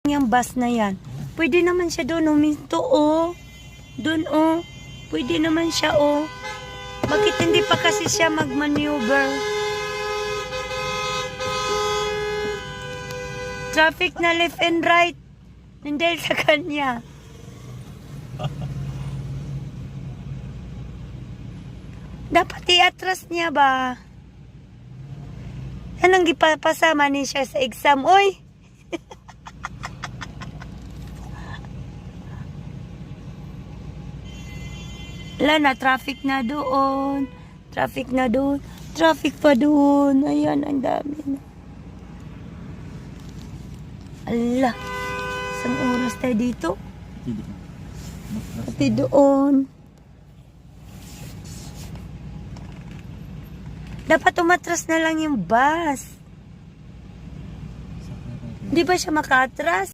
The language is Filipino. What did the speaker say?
Yung bus na yan. Pwede naman siya doon, huminto, oh. Doon, oh. Pwede naman siya, oh. Bakit hindi pa kasi siya mag-maneuver? Traffic na left and right. Hindi sa kanya. Dapat i-atras niya ba? Anong gipapasama ni siya sa exam? Oy! Wala na, traffic na doon. Traffic na doon. Traffic pa doon. Ayan, ang dami na. Ala, isang oras tayo dito. Pati doon. Dapat umatras na lang yung bus. Hindi ba siya makatras?